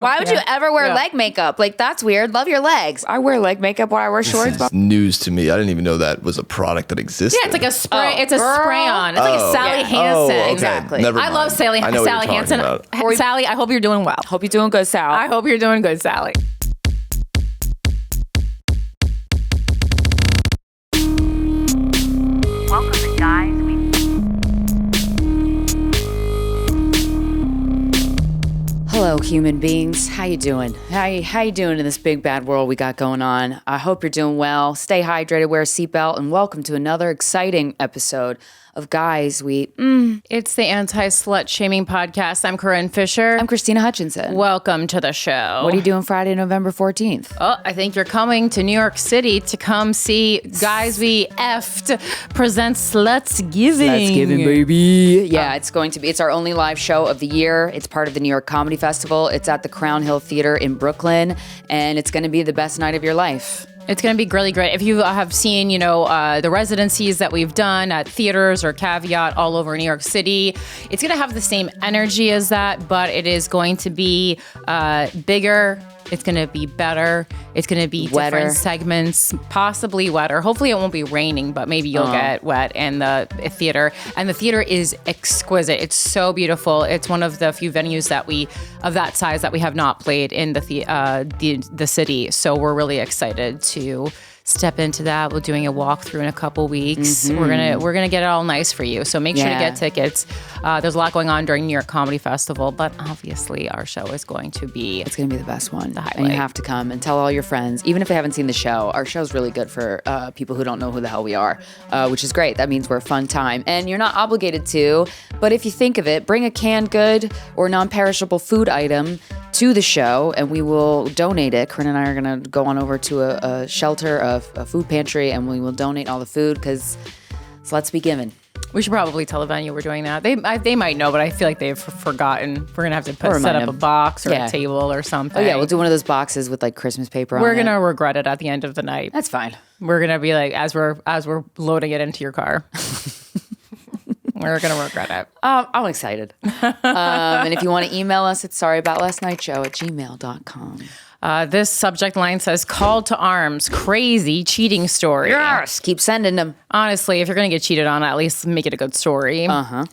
Why would you ever wear leg makeup? Like, that's weird. Love your legs. I wear leg makeup when I wear shorts. This is news to me. I didn't even know that was a product that existed. Yeah, it's like a spray. It's a spray-on. It's like a Sally Hansen. Okay. Exactly. Never I mind. love Sally Hansen. Sally, I hope you're doing well. Hope you're doing good, Sal. I hope you're doing good, Sally. Welcome to Guys We... Hello, human beings. How you doing? How you doing in this big bad world we got going on? I hope you're doing well. Stay hydrated, wear a seatbelt, and welcome to another exciting episode of Guys We... It's the anti-slut shaming podcast. I'm Corinne Fisher. I'm KRYSTYNA Hutchinson. Welcome to the show. What are you doing Friday, November 14th? Oh, I think you're coming to New York City to come see Guys We Effed present Slutsgiving. Slutsgiving, baby. Yeah, it's our only live show of the year. It's part of the New York Comedy Festival. It's at the Crown Hill Theater in Brooklyn, and it's going to be the best night of your life. It's going to be really great. If you have seen, the residencies that we've done at theaters or Caveat all over New York City, it's going to have the same energy as that, but it is going to be bigger. It's going to be better. It's going to be wetter. Different segments, possibly wetter. Hopefully it won't be raining, but maybe you'll get wet in the theater. And the theater is exquisite. It's so beautiful. It's one of the few venues of that size that we have not played in the city. So we're really excited to step into that. We're doing a walkthrough in a couple weeks. Mm-hmm. We're gonna get it all nice for you. So make sure to get tickets. There's a lot going on during New York Comedy Festival, but obviously our show is going to be the best one. The highlight. And you have to come and tell all your friends, even if they haven't seen the show. Our show's really good for people who don't know who the hell we are, which is great. That means we're a fun time. And you're not obligated to, but if you think of it, bring a canned good or non-perishable food item to the show, and we will donate it. Corinne and I are going to go on over to a shelter, a food pantry, and we will donate all the food because let's be given. We should probably tell the venue we're doing that. They might know, but I feel like they've forgotten. We're going to have to set up a box or a table or something. Oh, yeah, we'll do one of those boxes with like Christmas paper on it. We're going to regret it at the end of the night. That's fine. We're going to be like, as we're loading it into your car. We're going to regret it. I'm excited. And if you want to email us, it's sorryboutlastnightshow@gmail.com. This subject line says, call to arms, crazy cheating story. Yes, keep sending them. Honestly, if you're going to get cheated on, at least make it a good story.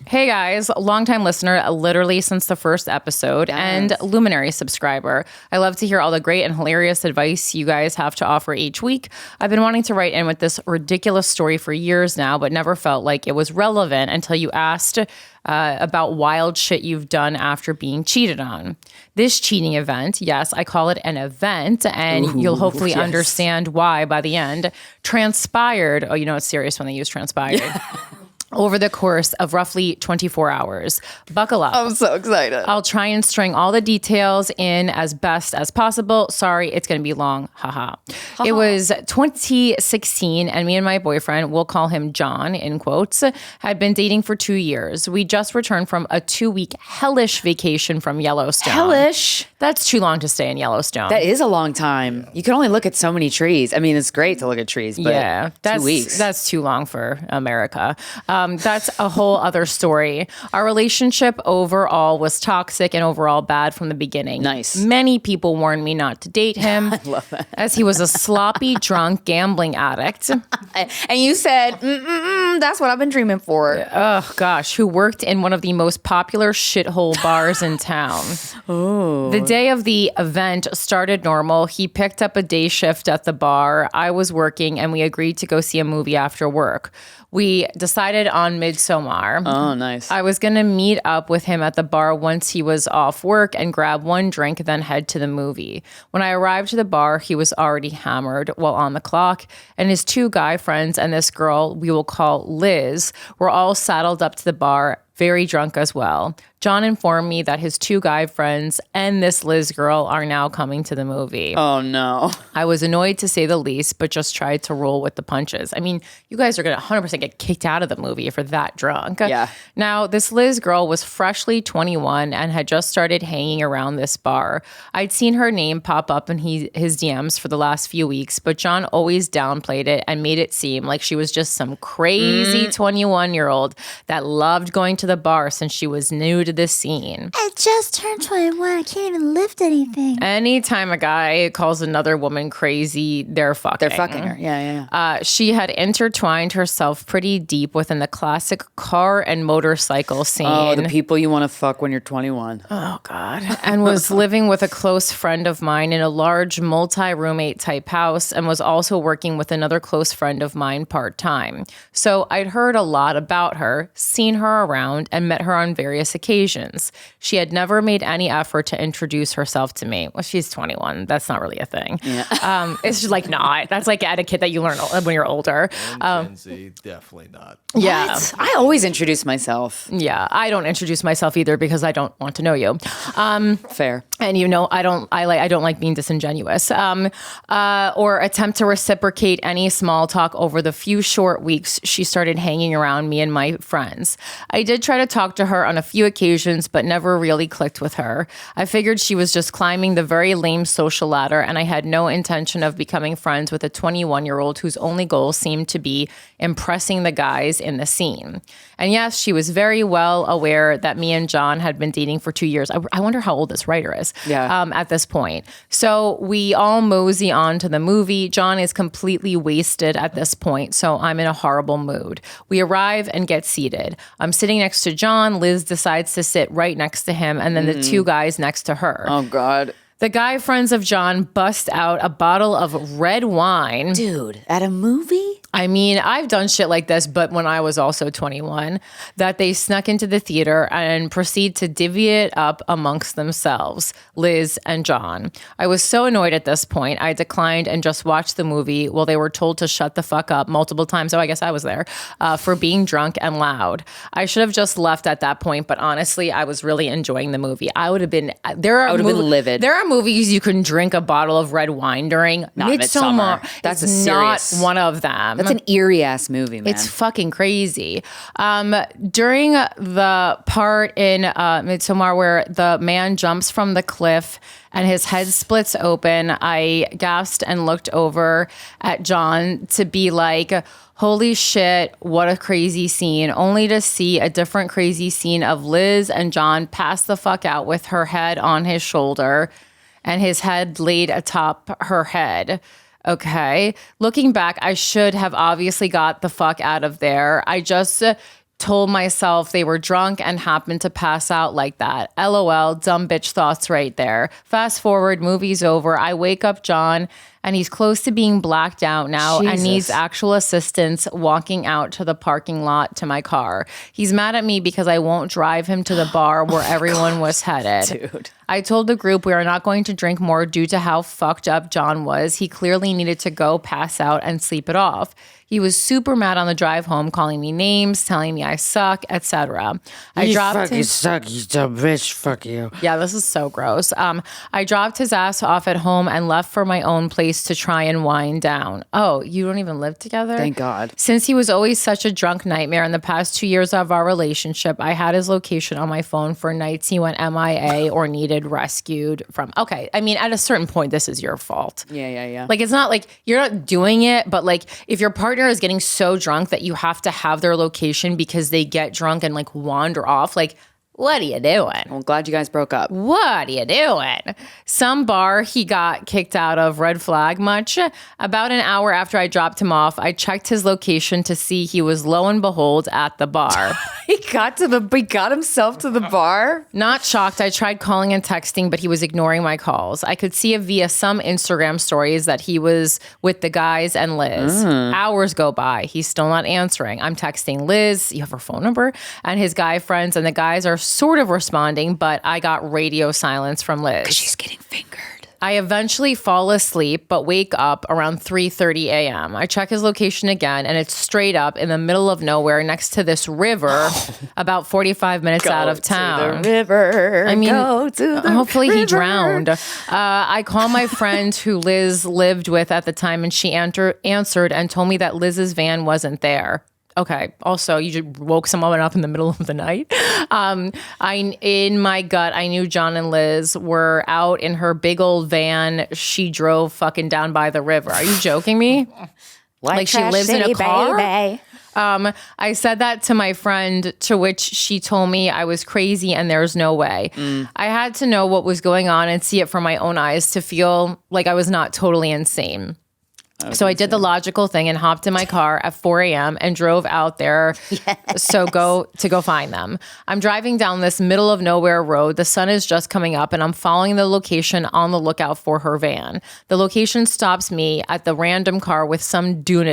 Hey guys, longtime listener, literally since the first episode, and Luminary subscriber. I love to hear all the great and hilarious advice you guys have to offer each week. I've been wanting to write in with this ridiculous story for years now, but never felt like it was relevant until you asked about wild shit you've done after being cheated on. This cheating event, yes, I call it an event, and you'll hopefully understand why by the end, transpired. Oh, it's serious when they use transpired. Over the course of roughly 24 hours. Buckle up. I'm so excited. I'll try and string all the details in as best as possible. Sorry, it's going to be long. Haha. It was 2016, and me and my boyfriend, we'll call him John, in quotes, had been dating for 2 years. We just returned from a 2-week hellish vacation from Yellowstone. Hellish? That's too long to stay in Yellowstone. That is a long time. You can only look at so many trees. I mean, it's great to look at trees, but 2 weeks. That's too long for America. That's a whole other story. Our relationship overall was toxic and overall bad from the beginning. Nice. Many people warned me not to date him. I love that. As he was a sloppy, drunk, gambling addict. And you said, that's what I've been dreaming for. Oh, gosh. Who worked in one of the most popular shithole bars in town. Oh. The day of the event started normal. He picked up a day shift at the bar. I was working, and we agreed to go see a movie after work. We decided on Midsommar. Oh, nice. I was going to meet up with him at the bar once he was off work and grab one drink, then head to the movie. When I arrived to the bar, he was already hammered while on the clock, and his 2 guy friends and this girl we will call Liz were all saddled up to the bar, very drunk as well. John informed me that his 2 guy friends and this Liz girl are now coming to the movie. Oh, no. I was annoyed to say the least, but just tried to roll with the punches. I mean, you guys are going to 100% get kicked out of the movie if you're that drunk. Yeah. Now, this Liz girl was freshly 21 and had just started hanging around this bar. I'd seen her name pop up in his DMs for the last few weeks, but John always downplayed it and made it seem like she was just some crazy 21-year-old that loved going to the bar since she was new mood this scene. I just turned 21. I can't even lift anything. Anytime a guy calls another woman crazy, they're fucking. They're fucking her. Yeah. She had intertwined herself pretty deep within the classic car and motorcycle scene. Oh, the people you want to fuck when you're 21. Oh, God. And was living with a close friend of mine in a large multi-roommate type house and was also working with another close friend of mine part-time. So I'd heard a lot about her, seen her around, and met her on various occasions. She had never made any effort to introduce herself to me. Well, she's 21. That's not really a thing. Yeah. It's just like not. That's like etiquette that you learn when you're older. Gen Z, definitely not. Yeah. What? I always introduce myself. Yeah. I don't introduce myself either because I don't want to know you. Fair. And I don't like being disingenuous or attempt to reciprocate any small talk over the few short weeks she started hanging around me and my friends. I did try to talk to her on a few occasions, but never really clicked with her. I figured she was just climbing the very lame social ladder, and I had no intention of becoming friends with a 21-year-old whose only goal seemed to be impressing the guys in the scene. And yes, she was very well aware that me and John had been dating for 2 years. I wonder how old this writer is at this point. So we all mosey on to the movie. John is completely wasted at this point, so I'm in a horrible mood. We arrive and get seated. I'm sitting next to John. Liz decides to sit right next to him, and then the two guys next to her. Oh, God. The guy friends of John bust out a bottle of red wine. Dude, at a movie? I mean, I've done shit like this, but when I was also 21, that they snuck into the theater and proceed to divvy it up amongst themselves, Liz and John. I was so annoyed at this point, I declined and just watched the movie while they were told to shut the fuck up multiple times. Oh, I guess I was there for being drunk and loud. I should have just left at that point, but honestly, I was really enjoying the movie. I would have been livid. There are movies you can drink a bottle of red wine during. Not Midsommar. That's a serious, not one of them. That's an eerie ass movie, man. It's fucking crazy. During the part in Midsommar where the man jumps from the cliff and his head splits open, I gasped and looked over at John to be like, holy shit, what a crazy scene, only to see a different crazy scene of Liz and John pass the fuck out with her head on his shoulder and his head laid atop her head. Okay. Looking back, I should have obviously got the fuck out of there. I just told myself they were drunk and happened to pass out like that. LOL, dumb bitch thoughts right there. Fast forward, movie's over. I wake up John and he's close to being blacked out now and needs actual assistance walking out to the parking lot to my car. He's mad at me because I won't drive him to the bar where everyone was headed. Dude. I told the group we are not going to drink more due to how fucked up John was. He clearly needed to go pass out and sleep it off. He was super mad on the drive home, calling me names, telling me I suck, etc. You suck, you dumb bitch, fuck you. Yeah, this is so gross. I dropped his ass off at home and left for my own place to try and wind down. Oh, you don't even live together? Thank God. Since he was always such a drunk nightmare in the past 2 years of our relationship, I had his location on my phone for nights he went MIA or needed rescued from. Okay, I mean, at a certain point, this is your fault. Yeah. Like, it's not like you're not doing it, but like if your partner is getting so drunk that you have to have their location because they get drunk and like wander off, like, what are you doing? Well, glad you guys broke up. What are you doing? Some bar he got kicked out of, red flag much. About an hour after I dropped him off, I checked his location to see he was lo and behold at the bar. He got himself to the bar? Not shocked. I tried calling and texting, but he was ignoring my calls. I could see via some Instagram stories that he was with the guys and Liz. Hours go by. He's still not answering. I'm texting Liz, you have her phone number, and his guy friends, and the guys are sort of responding, but I got radio silence from Liz. Because she's getting fingered. I eventually fall asleep, but wake up around 3:30 a.m. I check his location again, and it's straight up in the middle of nowhere next to this river about 45 minutes out of town. To the river. I mean, go to the hopefully river. he drowned. I call my friend who Liz lived with at the time, and she answered and told me that Liz's van wasn't there. Okay. Also, you just woke someone up in the middle of the night. In my gut, I knew John and Liz were out in her big old van. She drove fucking down by the river. Are you joking me? Like she lives in a car? Baby. I said that to my friend, to which she told me I was crazy and there's no way. I had to know what was going on and see it from my own eyes to feel like I was not totally insane. So I did the logical thing and hopped in my car at 4 a.m. and drove out there to go find them. I'm driving down this middle of nowhere road. The sun is just coming up and I'm following the location on the lookout for her van. The location stops me at the random car with some dude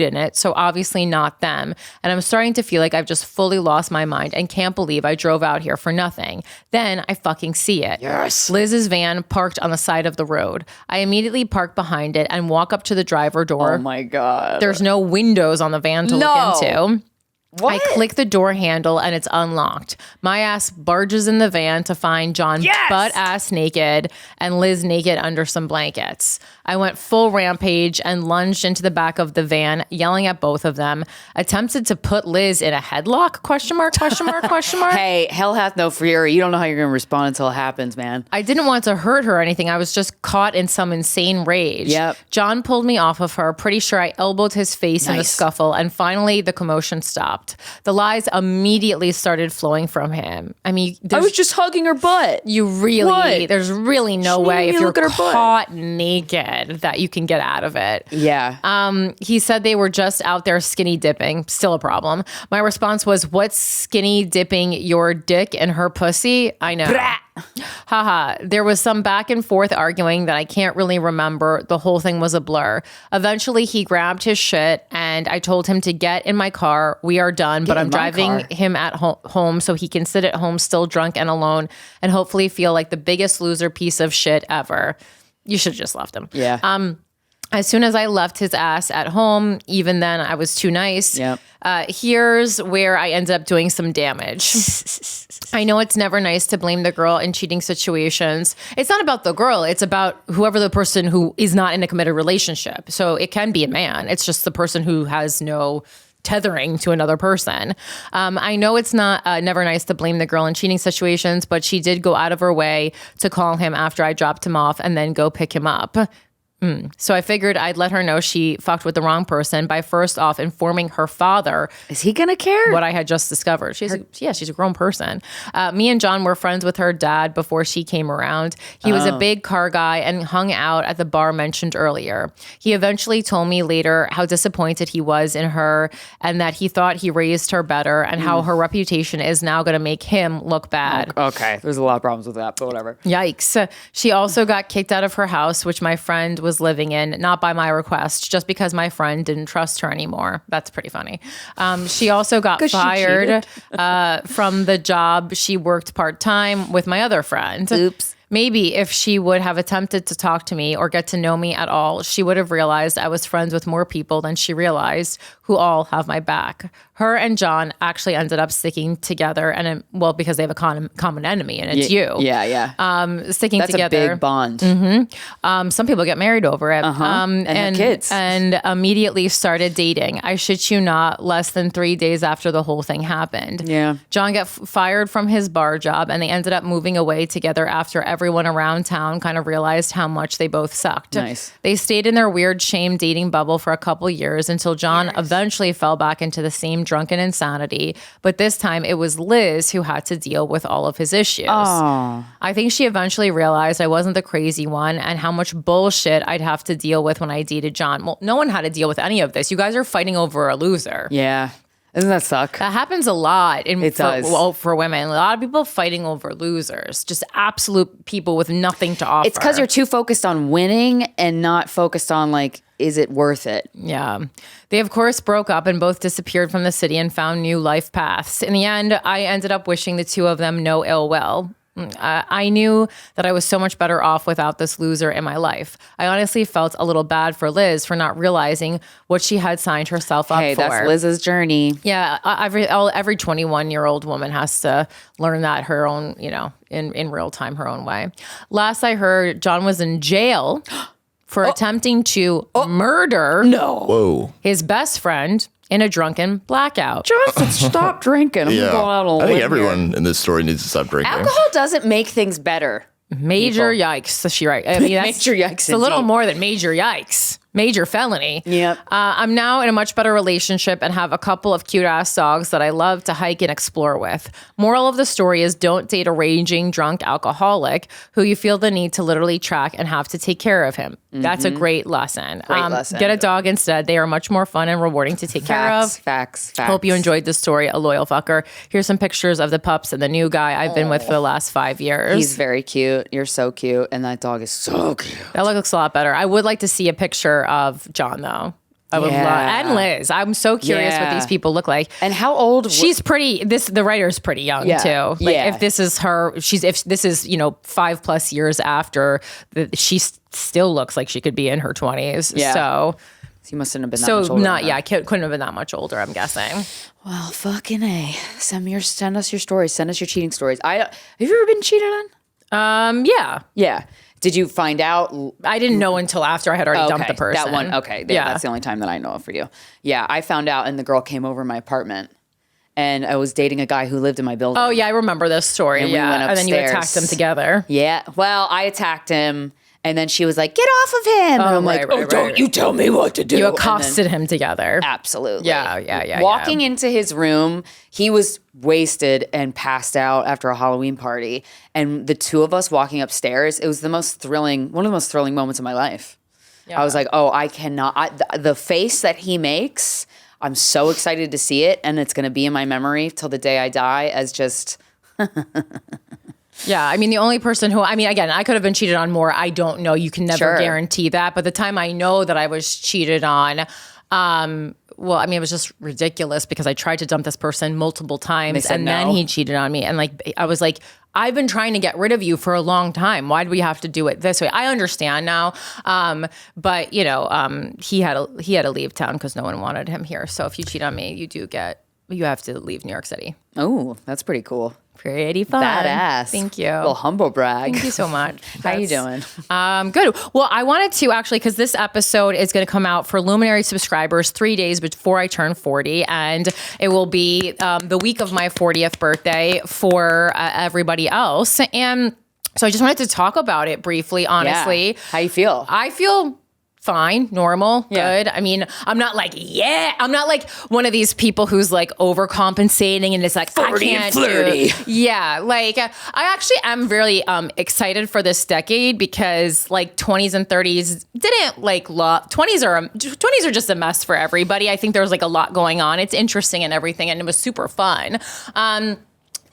in it, so obviously not them. And I'm starting to feel like I've just fully lost my mind and can't believe I drove out here for nothing. Then I fucking see it. Yes. Liz's van parked on the side of the road. I immediately park behind it and walk up to the driver door. Oh my God. There's no windows on the van to look into. What? I click the door handle and it's unlocked. My ass barges in the van to find John butt ass naked and Liz naked under some blankets. I went full rampage and lunged into the back of the van, yelling at both of them. Attempted to put Liz in a headlock? Question mark, question mark, question mark. Hey, hell hath no fury. You don't know how you're going to respond until it happens, man. I didn't want to hurt her or anything. I was just caught in some insane rage. Yep. John pulled me off of her. Pretty sure I elbowed his face in the scuffle, and finally the commotion stopped. The lies immediately started flowing from him. I mean, I was just hugging her butt. There's really no way if you're caught naked that you can get out of it. Yeah. He said they were just out there skinny dipping. Still a problem. My response was, what's skinny dipping your dick in her pussy? I know. Haha. There was some back and forth arguing that I can't really remember. The whole thing was a blur. Eventually, he grabbed his shit and I told him to get in my car. We are done, but I'm driving him at home so he can sit at home still drunk and alone and hopefully feel like the biggest loser piece of shit ever. You should have just left him. Yeah. As soon as I left his ass at home, even then I was too nice. Yep. Here's where I ended up doing some damage. I know it's never nice to blame the girl in cheating situations. It's not about the girl. It's about whoever the person who is not in a committed relationship. So it can be a man. It's just the person who has no tethering to another person. I know it's not never nice to blame the girl in cheating situations, but she did go out of her way to call him after I dropped him off and then go pick him up. So I figured I'd let her know she fucked with the wrong person by first off informing her father. Is he gonna care? What I had just discovered. She's a grown person. Me and John were friends with her dad before she came around. He was a big car guy and hung out at the bar mentioned earlier. He eventually told me later how disappointed he was in her and that he thought he raised her better and how her reputation is now going to make him look bad. Okay. There's a lot of problems with that, but whatever. Yikes. She also got kicked out of her house, which my friend was living in, not by my request, just because my friend didn't trust her anymore. That's pretty funny. She also got fired from the job she worked part-time with my other friend. Oops. Maybe if she would have attempted to talk to me or get to know me at all, she would have realized I was friends with more people than she realized who all have my back. Her and John actually ended up sticking together, and because they have a common enemy, and it's you. Yeah. Sticking That's together. a big bond. Some people get married over it. And have kids. And immediately started dating. I shit you not, less than 3 days after the whole thing happened. Yeah. John got fired from his bar job, and they ended up moving away together after everyone around town kind of realized how much they both sucked. Nice. They stayed in their weird shame dating bubble for a couple years until John eventually fell back into the same drunken insanity. But this time it was Liz who had to deal with all of his issues. Oh. I think she eventually realized I wasn't the crazy one and how much bullshit I'd have to deal with when I dated John. Well, no one had to deal with any of this. You guys are fighting over a loser. Yeah. Doesn't that suck? That happens a lot for women. A lot of people fighting over losers, just absolute people with nothing to offer. It's because you're too focused on winning and not focused on is it worth it? Yeah. They, of course, broke up and both disappeared from the city and found new life paths. In the end, I ended up wishing the two of them no ill will. I knew that I was so much better off without this loser in my life. I honestly felt a little bad for Liz for not realizing what she had signed herself up for. Hey, that's Liz's journey. Yeah, every 21-year-old woman has to learn that her own, in real time, her own way. Last I heard, John was in jail for attempting to murder his best friend in a drunken blackout. Johnson, stop drinking. I'm going out on a I think limb everyone here. in this story needs to stop drinking. Alcohol doesn't make things better. Major yikes. She right. I mean, that's major yikes. It's a little more than major yikes. Major felony. Yep. I'm now in a much better relationship and have a couple of cute ass dogs that I love to hike and explore with. Moral of the story is don't date a raging drunk alcoholic who you feel the need to literally track and have to take care of him. That's a great lesson. Get a dog instead. They are much more fun and rewarding to take care of. Facts. Hope you enjoyed this story, a loyal fucker. Here's some pictures of the pups and the new guy I've been with for the last 5 years. He's very cute. You're so cute. And that dog is so cute. That looks a lot better. I would like to see a picture of John, though. I would love, and Liz. I'm so curious what these people look like. And how old? She's pretty. The writer's pretty young too. Like if this is her, if this is 5+ years after, she still looks like she could be in her 20s. Yeah. So you mustn't have been that much older. Couldn't have been that much older. I'm guessing. Well, fucking A. Send us your stories. Send us your cheating stories. Have you ever been cheated on? Yeah. Yeah. Did you find out? I didn't know until after I had already dumped the person. That one. Okay. Yeah. That's the only time that I know of for you. Yeah. I found out and the girl came over my apartment and I was dating a guy who lived in my building. Oh, yeah. I remember this story. And we went and then you attacked them together. Yeah. Well, I attacked him. And then she was like, get off of him. And I'm like, don't you tell me what to do. You accosted him together. Absolutely. Yeah. Walking into his room, he was wasted and passed out after a Halloween party. And the two of us walking upstairs, it was one of the most thrilling moments of my life. Yeah. I was like, I cannot. The face that he makes, I'm so excited to see it. And it's going to be in my memory till the day I die as just... Yeah, I mean, the only person again, I could have been cheated on more. I don't know. You can never guarantee that. But the time I know that I was cheated on, it was just ridiculous because I tried to dump this person multiple times and then he cheated on me. And I was like, I've been trying to get rid of you for a long time. Why do we have to do it this way? I understand now. But he had to leave town because no one wanted him here. So if you cheat on me, you have to leave New York City. Oh, that's pretty cool. Pretty fun. Badass. Thank you. A little humble brag. Thank you so much. How you doing? Good. Well, I wanted to actually, because this episode is going to come out for Luminary subscribers 3 days before I turn 40. And it will be the week of my 40th birthday for everybody else. And so I just wanted to talk about it briefly, honestly. Yeah. How you feel? I feel fine, normal, good. I mean, I'm not like one of these people who's like overcompensating and it's like, I can't flirty. Yeah, like I actually am really excited for this decade because like 20s and 30s didn't like love. 20s are just a mess for everybody. I think there was like a lot going on. It's interesting and everything, and it was super fun.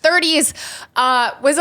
30s was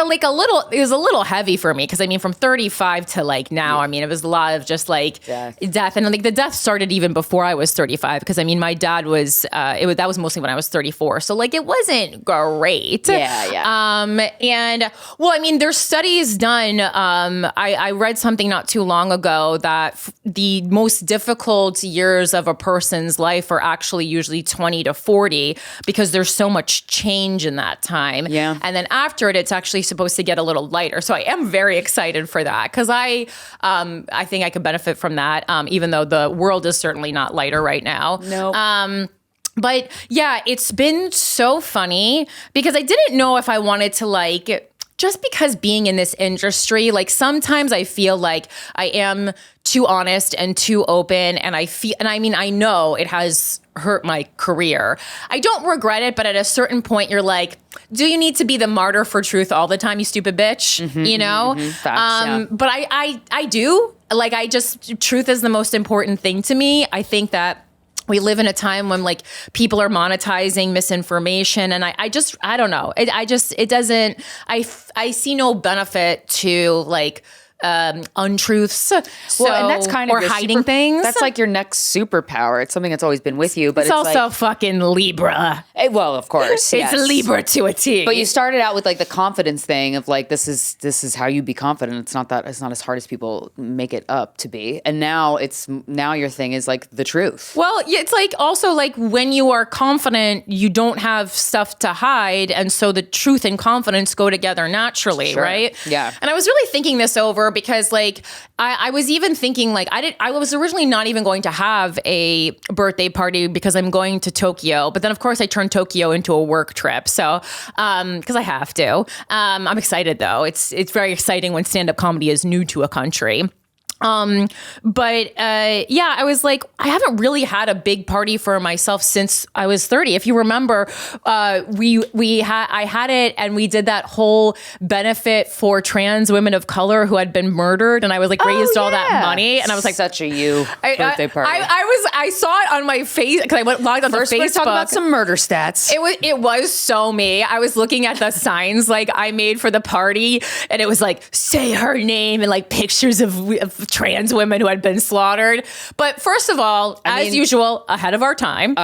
a little heavy for me because I mean from 35 to like now, I mean it was a lot of just like death, and like the death started even before I was 35 because I mean my dad was that was mostly when I was 34, so like it wasn't great. And well, I mean there's studies done. I read something not too long ago that the most difficult years of a person's life are actually usually 20 to 40 because there's so much change in that time. Yeah. And then after it, it's actually supposed to get a little lighter. So I am very excited for that because I think I could benefit from that, even though the world is certainly not lighter right now. No. But yeah, it's been so funny because I didn't know if I wanted to like, just because being in this industry, like sometimes I feel like I am too honest and too open, and I know it has hurt my career. I don't regret it, but at a certain point you're like, do you need to be the martyr for truth all the time, you stupid bitch? You know? Facts, but I do. Like truth is the most important thing to me. I think that we live in a time when like people are monetizing misinformation, and I don't know. I see no benefit to like untruths. Well, and that's kind of or hiding things. That's like your next superpower. It's something that's always been with you, but it's also like, fucking Libra. Well, of course, it's Libra to a T. But you started out with like the confidence thing of like this is how you be confident. It's not as hard as people make it up to be. And now your thing is like the truth. Well, it's like also like when you are confident, you don't have stuff to hide, and so the truth and confidence go together naturally, right? Yeah. And I was really thinking this over because like I was even thinking like I was originally not even going to have a birthday party because I'm going to Tokyo, but then of course I turned Tokyo into a work trip, so because I have to. I'm excited though. It's very exciting when stand-up comedy is new to a country. I was like, I haven't really had a big party for myself since I was 30. If you remember, I had it and we did that whole benefit for trans women of color who had been murdered, and I was like raised all that money, and I was like, such a birthday party. I saw it on my face because I logged on First, Facebook. let's talk about some murder stats. It was so me. I was looking at the signs like I made for the party, and it was like, say her name, and like pictures of trans women who had been slaughtered. But first of all, as usual, ahead of our time.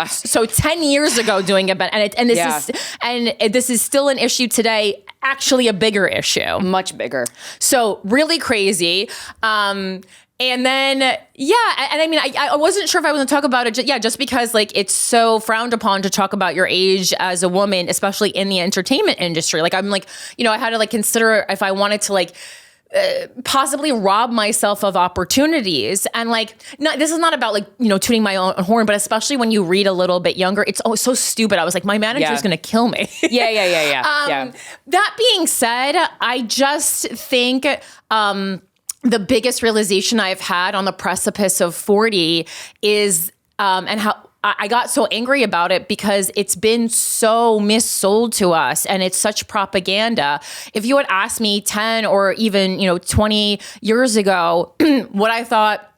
So 10 years ago doing it, and this is still an issue today. Actually, a bigger issue, much bigger. So really crazy. And then, I wasn't sure if I was going to talk about it. Just because like it's so frowned upon to talk about your age as a woman, especially in the entertainment industry. Like I'm like, I had to like consider if I wanted to like possibly rob myself of opportunities. And like, this is not about like, tooting my own horn, but especially when you read a little bit younger, it's so stupid. I was like, my manager's going to kill me. Yeah. That being said, I just think, the biggest realization I've had on the precipice of 40 is, and how I got so angry about it because it's been so missold to us and it's such propaganda. If you had asked me 10 or even, 20 years ago, what I thought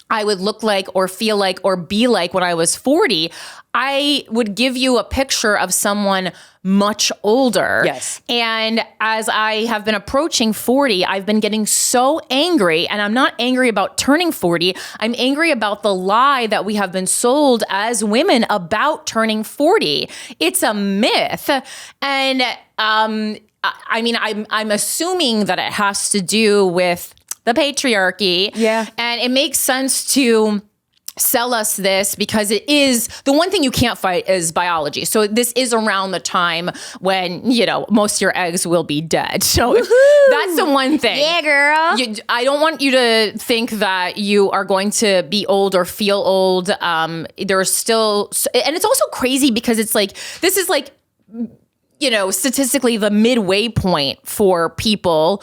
I would look like or feel like or be like when I was 40, I would give you a picture of someone much older. Yes. And as I have been approaching 40, I've been getting so angry, and I'm not angry about turning 40. I'm angry about the lie that we have been sold as women about turning 40. It's a myth. And I'm assuming that it has to do with the patriarchy. Yeah. And it makes sense to sell us this because it is the one thing you can't fight is biology. So this is around the time when, most of your eggs will be dead. So that's the one thing. Yeah, girl. I don't want you to think that you are going to be old or feel old. There's still, and it's also crazy because it's like, this is like, statistically the midway point for people,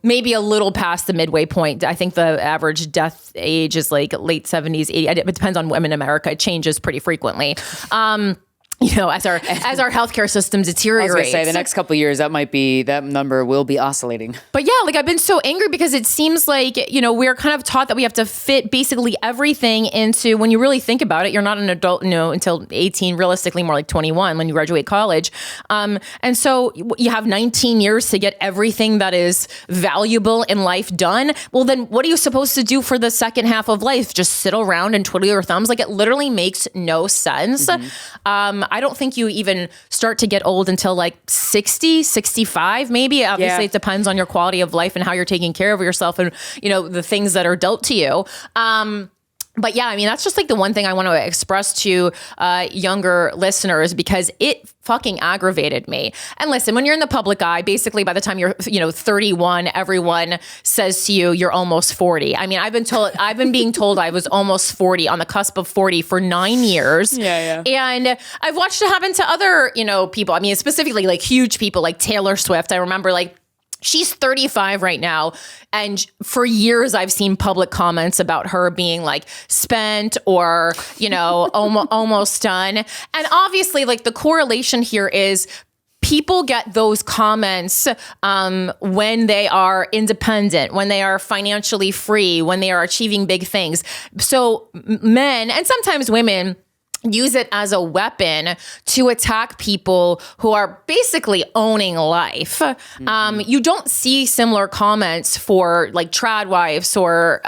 maybe a little past the midway point. I think the average death age is like late 70s, 80s. It depends on women in America. It changes pretty frequently. As our healthcare system deteriorates. I was gonna say the next couple of years that number will be oscillating. But yeah, like I've been so angry because it seems like, we're kind of taught that we have to fit basically everything into, when you really think about it, you're not an adult, until 18, realistically more like 21 when you graduate college. And so you have 19 years to get everything that is valuable in life done. Well, then what are you supposed to do for the second half of life? Just sit around and twiddle your thumbs? Like it literally makes no sense. Mm-hmm. I don't think you even start to get old until like 60, 65, maybe. Obviously, It depends on your quality of life and how you're taking care of yourself and, the things that are dealt to you. But yeah, that's just like the one thing I want to express to younger listeners because it fucking aggravated me. And listen, when you're in the public eye, basically by the time you're, 31, everyone says to you, you're almost 40. I've been being told I was almost 40, on the cusp of 40 for 9 years. Yeah. And I've watched it happen to other, people. Specifically like huge people like Taylor Swift. I remember like, she's 35 right now. And for years, I've seen public comments about her being like spent or, almost done. And obviously, like the correlation here is people get those comments when they are independent, when they are financially free, when they are achieving big things. So men and sometimes women use it as a weapon to attack people who are basically owning life. Mm-hmm. You don't see similar comments for like trad wives or,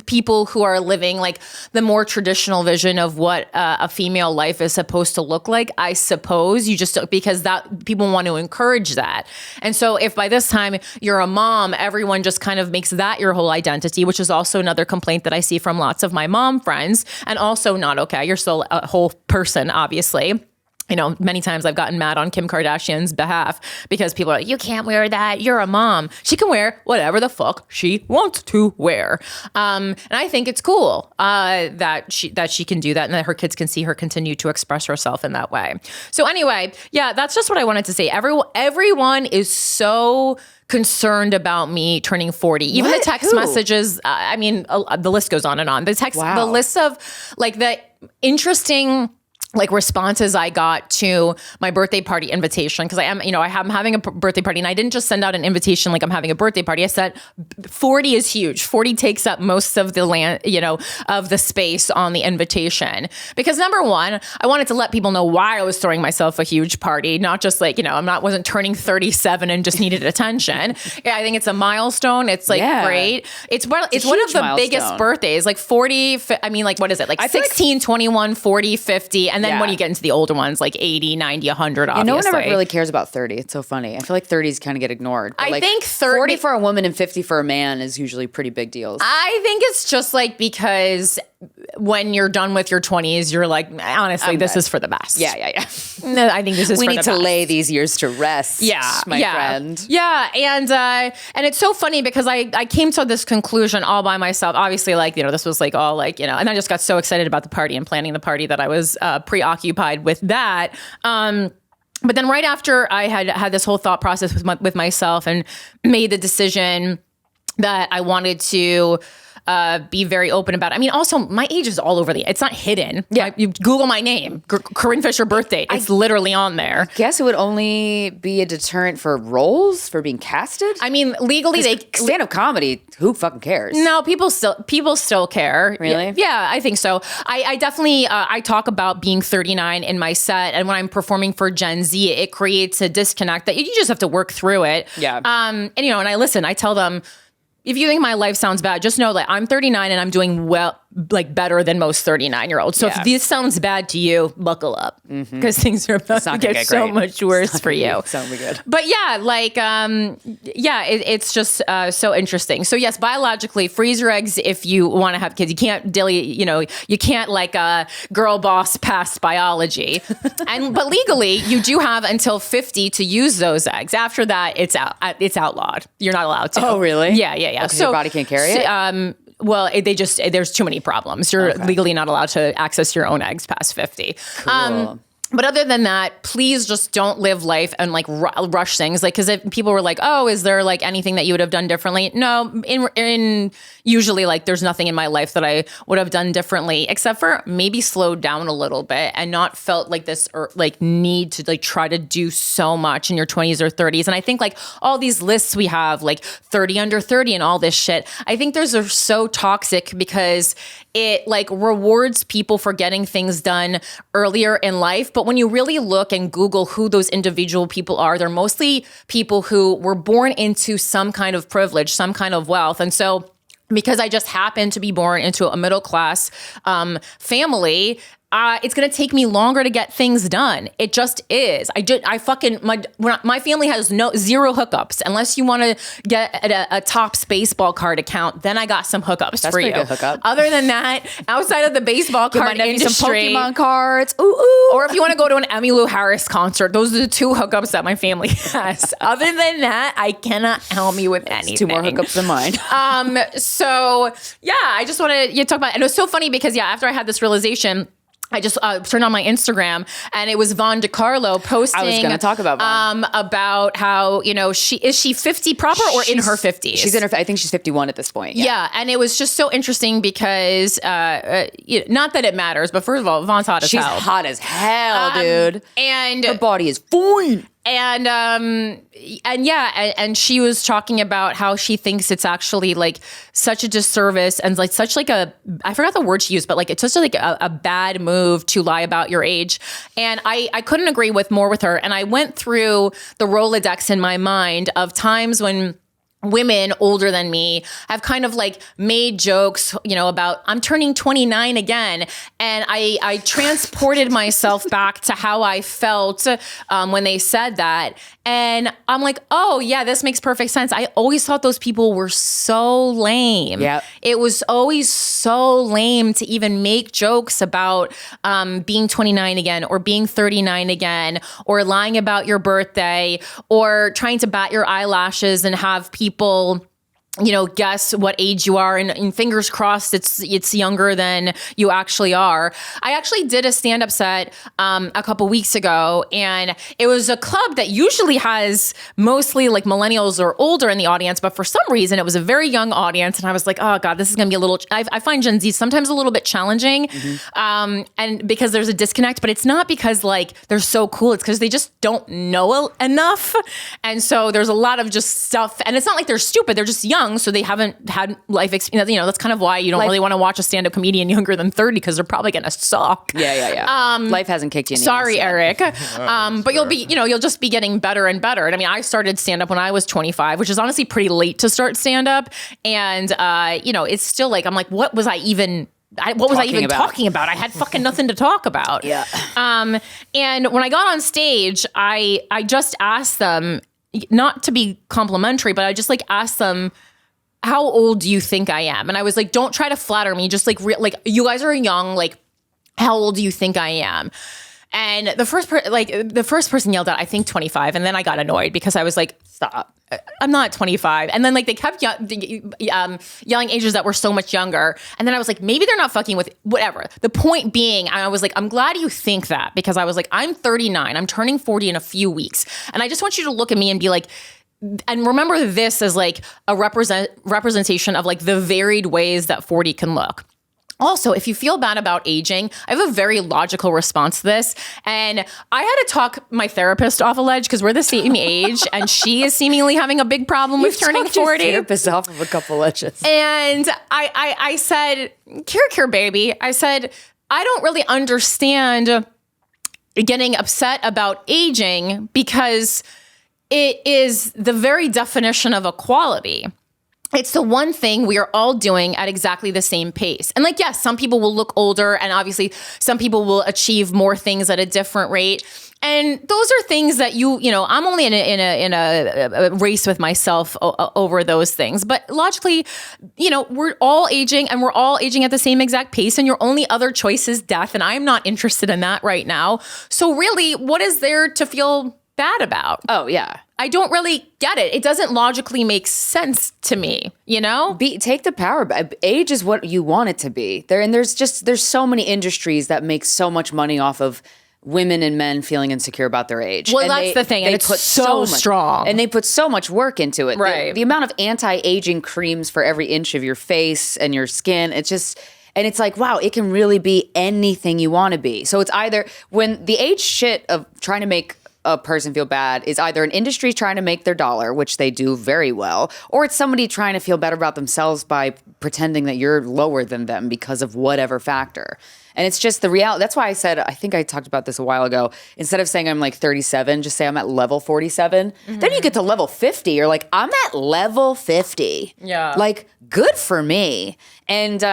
people who are living like the more traditional vision of what a female life is supposed to look like. I suppose you just, because that people want to encourage that. And so if by this time you're a mom, everyone just kind of makes that your whole identity, which is also another complaint that I see from lots of my mom friends, and also not okay. You're still a whole person, obviously. many times I've gotten mad on Kim Kardashian's behalf because people are like, you can't wear that. You're a mom. She can wear whatever the fuck she wants to wear. And I think it's cool that she can do that and that her kids can see her continue to express herself in that way. So anyway, yeah, that's just what I wanted to say. Everyone is so concerned about me turning 40. Even the text messages, the list goes on and on. The list of like the interesting responses I got to my birthday party invitation, because I'm having a birthday party, and I didn't just send out an invitation like I'm having a birthday party. I said 40 is huge. 40 takes up most of the land, of the space on the invitation. Because number one, I wanted to let people know why I was throwing myself a huge party, not just wasn't turning 37 and just needed attention. Yeah, I think it's a milestone. It's great. It's one of the biggest birthdays, 40. What is it? 16, 21, 40, 50. And then when you get into the older ones, 80, 90, 100, obviously. No one ever really cares about 30. It's so funny. I feel like 30s kind of get ignored. I think 40 for a woman and 50 for a man is usually pretty big deals. I think it's just because when you're done with your 20s, you're honestly, this is for the best. Yeah. No, I think this is we for need the to best. lay ththese years to rest, my friend. Yeah, and it's so funny because I came to this conclusion all by myself. Obviously, this was all and I just got so excited about the party and planning the party that I was preoccupied with that. But then right after I had this whole thought process with myself and made the decision that I wanted to be very open about it. Also, my age is all over it's not hidden. Yeah. You Google my name, Corinne Fisher birthday. It's literally on there. I guess it would only be a deterrent for roles, for being casted. Legally, stand-up comedy, who fucking cares? No, people still care. Really? Yeah, I think so. I definitely, I talk about being 39 in my set, and when I'm performing for Gen Z, it creates a disconnect that you just have to work through it. Yeah. And I tell them, if you think my life sounds bad, just know that I'm 39 and I'm doing well, better than most 39-year-olds. So if this sounds bad to you, buckle up because things are about to get so much worse for you. It's not gonna be good. But it's just so interesting. So yes, biologically, freeze your eggs if you want to have kids. You can't you can't girl boss past biology. But legally, you do have until 50 to use those eggs. After that, it's outlawed. You're not allowed to. Oh, really? Yeah. So your body can't carry it? Well, there's too many problems. You're legally not allowed to access your own eggs past 50. Cool. But other than that, please just don't live life and rush things. Because if people were like, oh, is there anything that you would have done differently? No, in usually there's nothing in my life that I would have done differently, except for maybe slowed down a little bit and not felt this need to try to do so much in your 20s or 30s. And I think all these lists we have 30 under 30 and all this shit, I think those are so toxic because it rewards people for getting things done earlier in life. But when you really look and Google who those individual people are, they're mostly people who were born into some kind of privilege, some kind of wealth. And so because I just happened to be born into a middle class family, it's going to take me longer to get things done. It just is. My family has zero hookups. Unless you want to get a Topps baseball card account, then I got some hookups for you. Good hookup. Other than that, outside of the baseball card industry, some Pokemon cards. Ooh. Or if you want to go to an Emmylou Harris concert, those are the two hookups that my family has. Other than that, I cannot help you with anything. 2 more hookups than mine. So yeah, I just want to talk about it. And it was so funny because after I had this realization, I just turned on my Instagram and it was Von DiCarlo posting. I was going to talk about Von. About how she 50 proper or in her 50s? She's in her. I think she's 51 at this point. Yeah, and it was just so interesting because not that it matters, but first of all, Von's hot as hell. She's hot as hell, dude, and her body is fine. And she was talking about how she thinks it's actually such a disservice and such a, I forgot the word she used, but it's just a bad move to lie about your age. And I couldn't agree more with her. And I went through the Rolodex in my mind of times when women older than me have kind of like made jokes, about I'm turning 29 again. And I transported myself back to how I felt when they said that. And I'm like, oh yeah, this makes perfect sense. I always thought those people were so lame. Yep. It was always so lame to even make jokes about being 29 again or being 39 again or lying about your birthday or trying to bat your eyelashes and have people guess what age you are, and fingers crossed it's younger than you actually are. I actually did a stand-up set a couple weeks ago, and it was a club that usually has mostly like millennials or older in the audience, but for some reason it was a very young audience, and I was like, oh God, this is gonna be a little, I find Gen Z sometimes a little bit challenging, and because there's a disconnect, but it's not because like they're so cool, it's because they just don't know enough, and so there's a lot of just stuff, and it's not like they're stupid, they're just young, so they haven't had life experience. That's kind of why you don't really want to watch a stand-up comedian younger than 30 because they're probably gonna suck. Yeah. Life hasn't kicked you in the Sorry, ass Eric. But you'll be, you'll just be getting better and better. And I mean, I started stand-up when I was 25, which is honestly pretty late to start stand-up. And it's still like, I'm like, what was I even talking about? I had fucking nothing to talk about. Yeah. And when I got on stage, I just asked them, not to be complimentary, but I just like asked them, how old do you think I am? And I was like, don't try to flatter me. Just like, you guys are young. Like, how old do you think I am? And the first person yelled out, I think 25. And then I got annoyed because I was like, stop. I'm not 25. And then like they kept yelling ages that were so much younger. And then I was like, maybe they're not fucking with whatever. The point being, I was like, I'm glad you think that, because I was like, I'm 39. I'm turning 40 in a few weeks. And I just want you to look at me and be like, and remember this as like a representation of like the varied ways that 40 can look. Also, if you feel bad about aging, I have a very logical response to this. And I had to talk my therapist off a ledge because we're the same age and she is seemingly having a big problem with turning 40. Your therapist off of a couple ledges. And I said, Kira, baby, I said, I don't really understand getting upset about aging because it is the very definition of equality. It's the one thing we are all doing at exactly the same pace. And like, yes, some people will look older and obviously some people will achieve more things at a different rate. And those are things that I'm only in a race with myself over those things. But logically, we're all aging and we're all aging at the same exact pace. And your only other choice is death. And I'm not interested in that right now. So really, what is there to feel bad about? Oh, yeah. I don't really get it. It doesn't logically make sense to me, Take the power back. Age is what you want it to be. There's so many industries that make so much money off of women and men feeling insecure about their age. Well, that's the thing. And it's so strong. And they put so much work into it. Right. The amount of anti-aging creams for every inch of your face and your skin, it's just... And it's like, wow, it can really be anything you want to be. So it's either when the age shit of trying to make a person feel bad is either an industry trying to make their dollar, which they do very well, or it's somebody trying to feel better about themselves by pretending that you're lower than them because of whatever factor. And it's just the reality. That's why I said, I think I talked about this a while ago, instead of saying I'm like 37, just say I'm at level 47. Mm-hmm. Then you get to level 50. You're like, I'm at level 50. Yeah. Like, good for me. And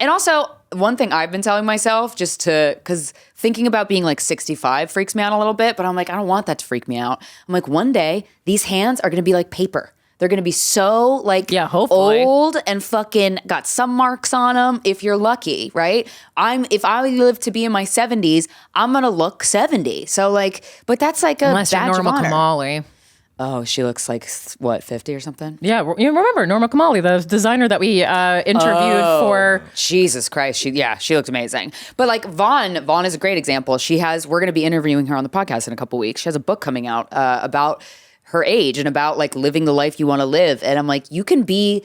also, one thing I've been telling myself because thinking about being like 65 freaks me out a little bit, but I'm like, I don't want that to freak me out. I'm like, one day these hands are going to be like paper. They're going to be so like hopefully old and fucking got some marks on them if you're lucky, right? If I live to be in my 70s, I'm going to look 70. So like, but that's like a unless badge you're Norma of honor. Kamali. Oh, she looks like, what, 50 or something? Yeah, you remember Norma Kamali, the designer that we interviewed for... Jesus Christ. She looked amazing. But like Vaughn is a great example. We're going to be interviewing her on the podcast in a couple weeks. She has a book coming out about her age and about like living the life you want to live. And I'm like, you can be...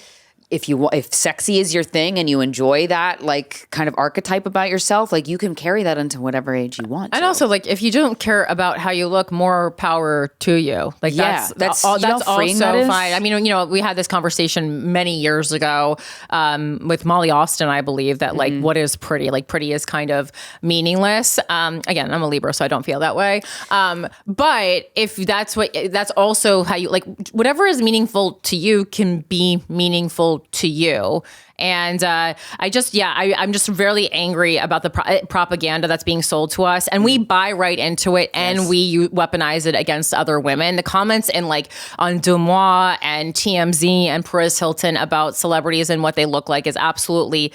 if sexy is your thing and you enjoy that like kind of archetype about yourself, like you can carry that into whatever age you want. And to. also, like, if you don't care about how you look, more power to you. Like, that's also fine. I mean, we had this conversation many years ago with Molly Austin, I believe, that like, what is pretty? Like, pretty is kind of meaningless. Again, I'm a Libra, so I don't feel that way. But if that's also how you like, whatever is meaningful to you can be meaningful to you. And I'm just really angry about the propaganda that's being sold to us, and we buy right into it, and we weaponize it against other women. The comments in like on Deuxmoi and TMZ and Perez Hilton about celebrities and what they look like is absolutely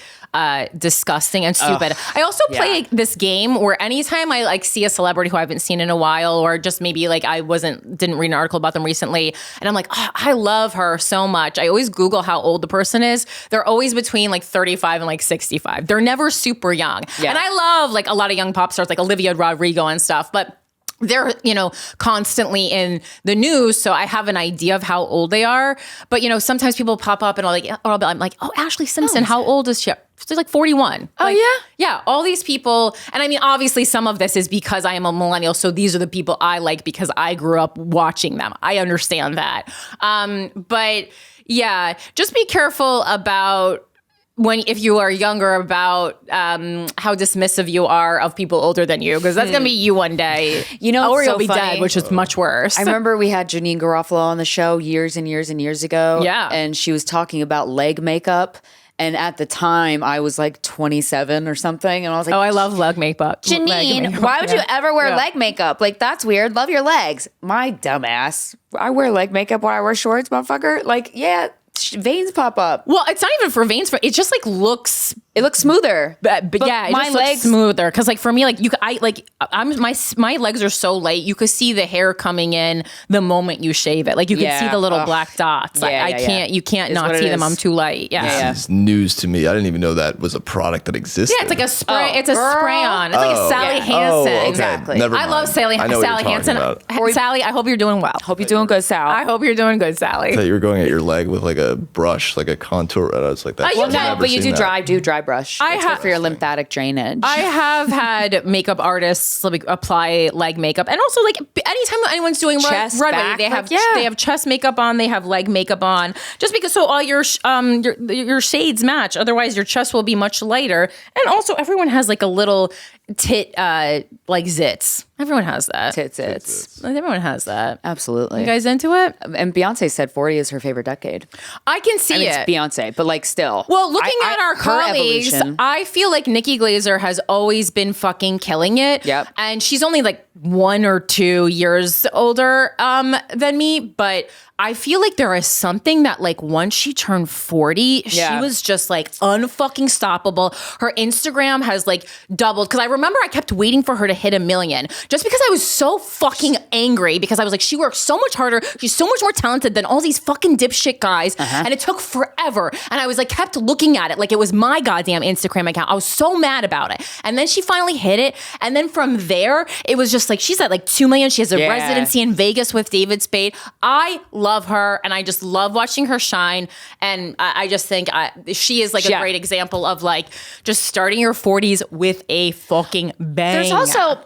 disgusting and stupid. I also play this game where anytime I like see a celebrity who I haven't seen in a while, or just maybe like I didn't read an article about them recently, and I'm like, oh, I love her so much. I always Google how old the person is. They're always between like 35 and like 65. They're never super young. Yeah. And I love like a lot of young pop stars like Olivia Rodrigo and stuff, but they're, constantly in the news. So I have an idea of how old they are. But, sometimes people pop up and I'm like, oh, Ashley Simpson, how old is she? She's like 41. Oh, like, yeah? Yeah, all these people. And I mean, obviously some of this is because I am a millennial. So these are the people I like because I grew up watching them. I understand that. But yeah, just be careful about if you are younger about how dismissive you are of people older than you, because that's going to be you one day. Or you'll be dead, which is much worse. I remember we had Janine Garofalo on the show years and years and years ago. Yeah. And she was talking about leg makeup. And at the time, I was like 27 or something. And I was like, oh, I love leg makeup. Janine, why would you ever wear leg makeup? Like, that's weird. Love your legs. My dumbass. I wear leg makeup when I wear shorts, motherfucker. Like, yeah, veins pop up. Well, it's not even for veins. It just like looks... It looks smoother, but yeah, it my just legs looks smoother. Because like for me, like my legs are so light, you could see the hair coming in the moment you shave it. Like you can see the little black dots. You can't not see them. I'm too light. Yeah. This is news to me. I didn't even know that was a product that existed. Yeah, it's like a spray. It's a spray on. It's like a Sally Hansen. Okay. Exactly. Never I mind. love Sally Hansen. Sally, I hope you're doing well. Hope you're doing good, Sal. I hope you're doing good, Sally. I thought you were going at your leg with like a brush, like a contour. It's like that. But you do dry brush. I have for your lymphatic drainage. I have had makeup artists apply leg makeup, and also like anytime anyone's doing runway, they have chest makeup on, they have leg makeup on, just because so all your shades match. Otherwise, your chest will be much lighter, and also everyone has like a little tit like zits. Everyone has that. Tits. Everyone has that. Absolutely. You guys into it? And Beyonce said 40 is her favorite decade. I can see it. It's Beyonce, but like still. Well, looking at our colleagues, I feel like Nikki Glaser has always been fucking killing it. Yep. And she's only like 1 or 2 years older than me, but I feel like there is something that like once she turned 40, she was just like unfucking stoppable. Her Instagram has like doubled, because I remember I kept waiting for her to hit 1 million just because I was so fucking angry, because I was like, she works so much harder. She's so much more talented than all these fucking dipshit guys. And it took forever. And I was like, kept looking at it like it was my goddamn Instagram account. I was so mad about it. And then she finally hit it. And then from there, it was just like, she's at like 2 million. She has a residency in Vegas with David Spade. I love her, and I just love watching her shine. And I just think she is like a great example of like just starting your 40s with a fucking bang. There's also,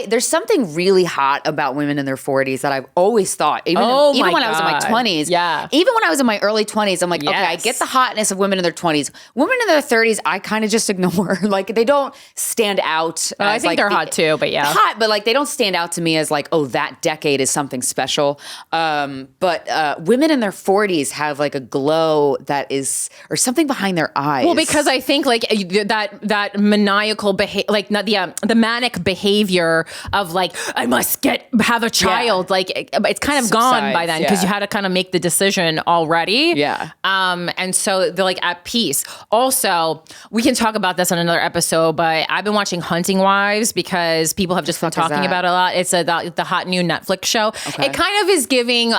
there's something really hot about women in their 40s that I've always thought, even when I was in my 20s. Yeah. Even when I was in my early 20s, I'm like, okay, I get the hotness of women in their 20s. Women in their 30s, I kind of just ignore. Like, they don't stand out. I think they're hot too, but yeah. Hot, but like, they don't stand out to me as like, oh, that decade is something special. But women in their 40s have like a glow that is, or something behind their eyes. Well, because I think like that maniacal behavior, like not the manic behavior of like, I must have a child. Like it's kind of gone by then, because you had to kind of make the decision already. Yeah. And so they're like at peace. Also, we can talk about this on another episode, but I've been watching Hunting Wives because people have just been talking about it a lot. It's the hot new Netflix show. Okay. It kind of is giving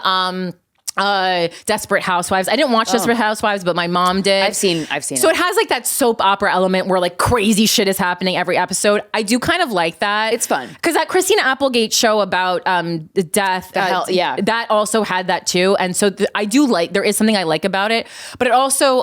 Desperate Housewives. I didn't watch Desperate Housewives, but my mom did. I've seen So it has like that soap opera element where like crazy shit is happening every episode. I do kind of like that. It's fun. Because that Christina Applegate show about the death, that also had that too. And so I do like, there is something I like about it, but it also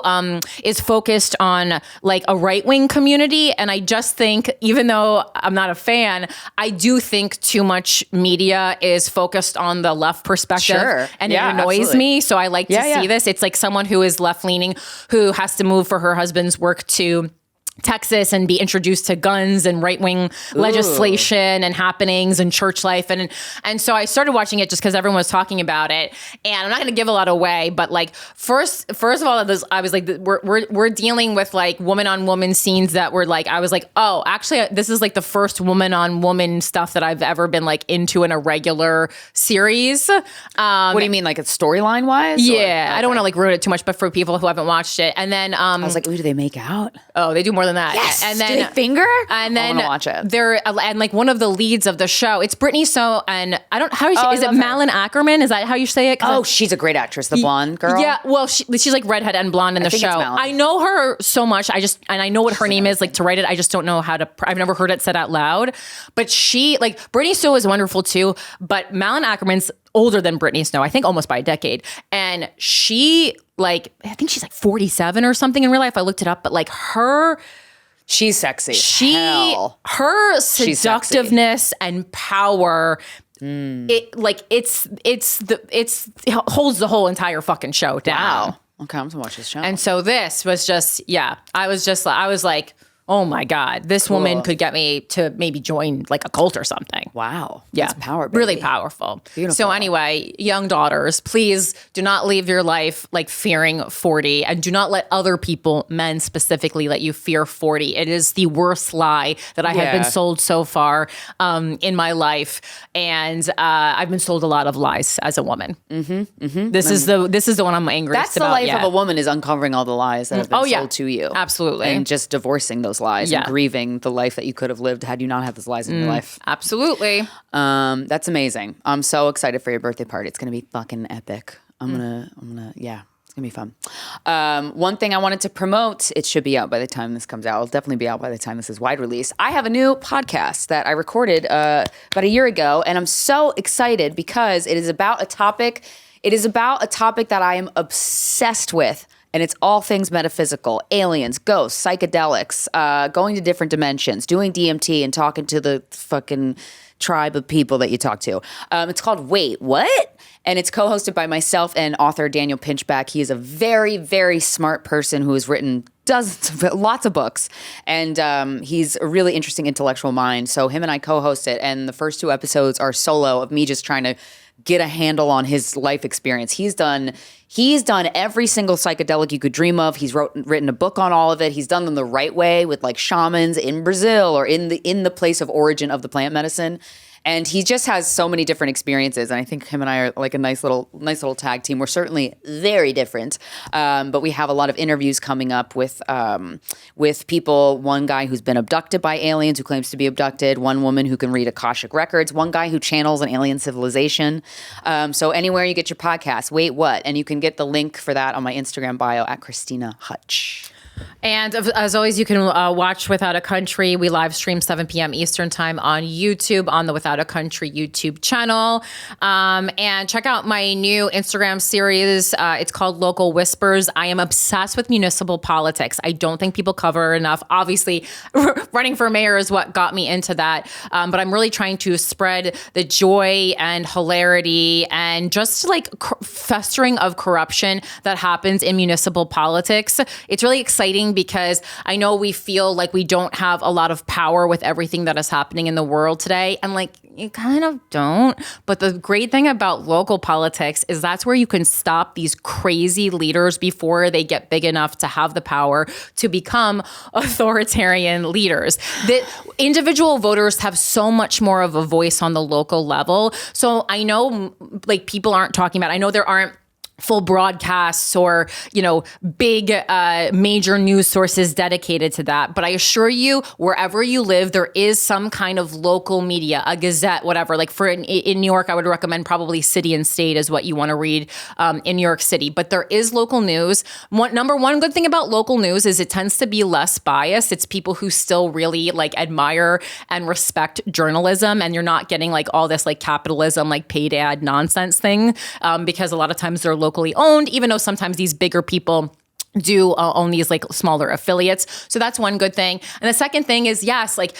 is focused on like a right-wing community. And I just think, even though I'm not a fan, I do think too much media is focused on the left perspective. Sure. And it annoys me. So I like to see this. It's like someone who is left-leaning who has to move for her husband's work to Texas and be introduced to guns and right-wing legislation and happenings and church life. And so I started watching it just because everyone was talking about it. And I'm not going to give a lot away, but like first of all, I was like, we're dealing with like woman-on-woman scenes that were like, I was like, oh, actually, this is like the first woman-on-woman stuff that I've ever been like into in a regular series. What do you mean, like it's storyline wise? Yeah, I don't want to like ruin it too much, but for people who haven't watched it. And then I was like, ooh, do they make out? Oh, they do more than that. Yes. And then do they finger? And then I want to watch it. And like one of the leads of the show, it's Brittany So, and I don't, how do you say, is it Malin Ackerman? Is that how you say it? Oh, she's a great actress, the blonde girl. Yeah, well, she's like redhead and blonde in the show. I know her so much. And I know what her name is, like to write it. I just don't know how to, I've never heard it said out loud. But she, like, Brittany So is wonderful too, but Malin Ackerman's older than Brittany Snow, I think almost by a decade. And she, like, I think she's like 47 or something in real life. I looked it up, but like she's sexy. Her seductiveness and power, it holds the whole entire fucking show down. Wow. Okay, I'm gonna watch this show. And so this was just, I was like, oh my God, this woman could get me to maybe join like a cult or something. Wow. Yeah. That's power, baby. Really powerful. Beautiful. So anyway, young daughters, please do not live your life like fearing 40, and do not let other people, men specifically, let you fear 40. It is the worst lie that I have been sold so far in my life. And I've been sold a lot of lies as a woman. This is the one I'm angriest about. That's the life of a woman, is uncovering all the lies that have been sold to you. Absolutely. And just divorcing those lies and grieving the life that you could have lived had you not had those lies in your life. Absolutely. That's amazing. I'm so excited for your birthday party. It's going to be fucking epic. I'm gonna, it's gonna be fun. One thing I wanted to promote, it should be out by the time this comes out. It'll definitely be out by the time this is wide release. I have a new podcast that I recorded about a year ago, and I'm so excited because it is about a topic. It is about a topic that I am obsessed with. And it's all things metaphysical: aliens, ghosts, psychedelics, going to different dimensions, doing DMT and talking to the fucking tribe of people that you talk to. It's called Wait, What? And it's co-hosted by myself and author Daniel Pinchback. He is a very, very smart person who has written lots of books. And he's a really interesting intellectual mind. So him and I co-host it. And the first 2 episodes are solo of me just trying to get a handle on his life experience. He's done every single psychedelic you could dream of. He's written a book on all of it. He's done them the right way with like shamans in Brazil or in the place of origin of the plant medicine. And he just has so many different experiences. And I think him and I are like a nice little tag team. We're certainly very different. But we have a lot of interviews coming up with people. One guy who's been abducted by aliens, who claims to be abducted. One woman who can read Akashic records. One guy who channels an alien civilization. So anywhere you get your podcast, Wait, What? And you can get the link for that on my Instagram bio at KRYSTYNA Hutch. And as always, you can watch Without a Country. We live stream 7 p.m. Eastern time on YouTube, on the Without a Country YouTube channel. And check out my new Instagram series. It's called Local Whispers. I am obsessed with municipal politics. I don't think people cover enough. Obviously, running for mayor is what got me into that. But I'm really trying to spread the joy and hilarity and just like festering of corruption that happens in municipal politics. It's really exciting because I know we feel like we don't have a lot of power with everything that is happening in the world today. And like, you kind of don't. But the great thing about local politics is that's where you can stop these crazy leaders before they get big enough to have the power to become authoritarian leaders. The individual voters have so much more of a voice on the local level. So I know like people aren't talking about, I know there aren't full broadcasts or, big major news sources dedicated to that. But I assure you, wherever you live, there is some kind of local media, a gazette, whatever. Like in New York, I would recommend probably City and State is what you want to read in New York City. But there is local news. Number one good thing about local news is it tends to be less biased. It's people who still really like admire and respect journalism, and you're not getting like all this like capitalism, like paid ad nonsense thing, because a lot of times they're locally owned, even though sometimes these bigger people do own these like smaller affiliates. So that's one good thing. And the second thing is, yes, like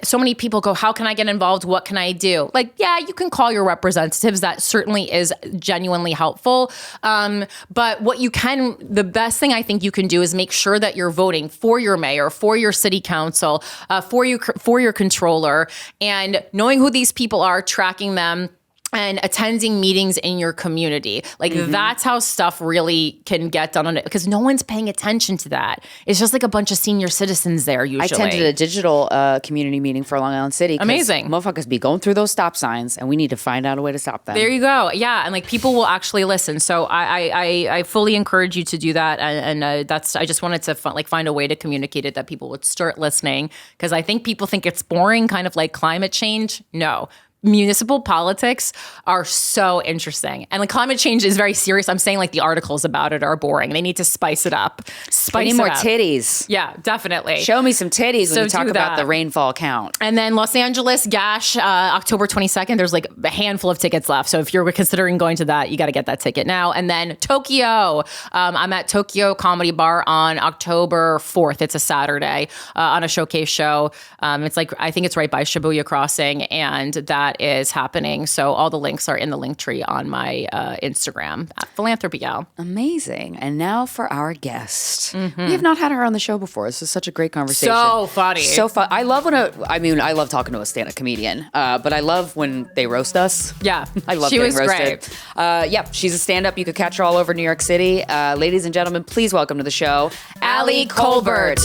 so many people go, how can I get involved? What can I do? Like, yeah, you can call your representatives. That certainly is genuinely helpful. But the best thing I think you can do is make sure that you're voting for your mayor, for your city council, for your controller, and knowing who these people are, tracking them, and attending meetings in your community. Like that's how stuff really can get done on it, because no one's paying attention to that. It's just like a bunch of senior citizens there usually. I attended a digital community meeting for Long Island City. Amazing. Motherfuckers be going through those stop signs, and we need to find out a way to stop them. There you go. Yeah, and like people will actually listen. So I fully encourage you to do that, and I just wanted to find a way to communicate it, that people would start listening, because I think people think it's boring, kind of like climate change. No. Municipal politics are so interesting. And like climate change is very serious. I'm saying like the articles about it are boring. They need to spice it up. I need more titties. Yeah, definitely. Show me some titties when you talk about the rainfall count. And then Los Angeles Gash, October 22nd, there's like a handful of tickets left. So if you're considering going to that, you got to get that ticket now. And then Tokyo, I'm at Tokyo Comedy Bar on October 4th. It's a Saturday on a showcase show. It's like, I think it's right by Shibuya Crossing, and that is happening. So all the links are in the link tree on my Instagram at philanthropygal. Amazing. And now for our guest. We have not had her on the show before. This is such a great conversation. So funny. So fun. I love I love talking to a stand-up comedian, but I love when they roast us. Yeah. I love she getting was roasted. Great. She's a stand-up. You could catch her all over New York City. Ladies and gentlemen, please welcome to the show, Allie Colbert.